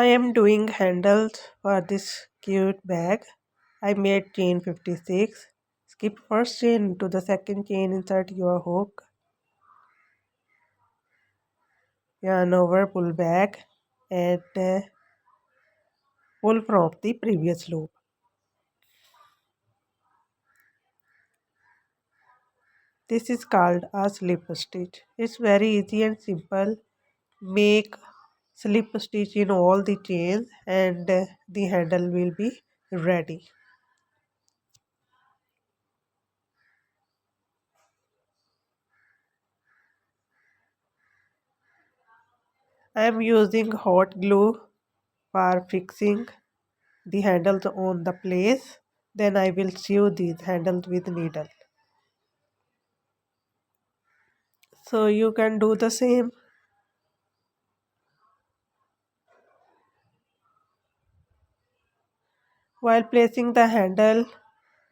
I am doing handles for this cute bag. I made chain 56. Skip first chain to the second chain, insert your hook, yarn over, pull back, and pull from the previous loop. This is called a slip stitch. It's very easy and simple. Make slip stitch in all the chains and the handle will be ready. I am using hot glue for fixing the handles on the place. Then I will sew these handles with needle. So you can do the same. While placing the handle,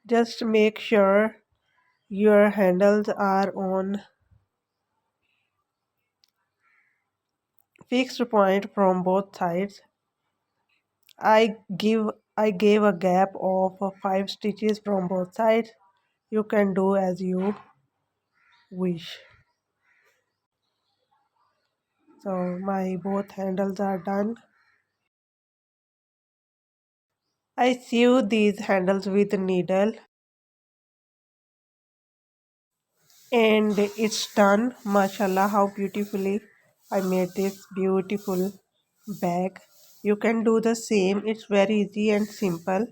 just make sure your handles are on fixed point from both sides. I gave a gap of 5 stitches from both sides. You can do as you wish. So my both handles are done. I sew these handles with needle and it's done. Mashallah, how beautifully I made this beautiful bag. You can do the same. It's very easy and simple.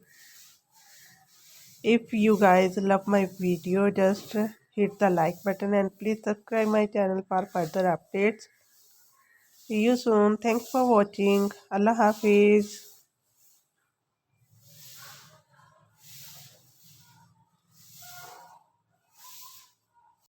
If you guys love my video, just hit the like button and please subscribe my channel for further updates. See you soon. Thanks for watching. Allah Hafiz.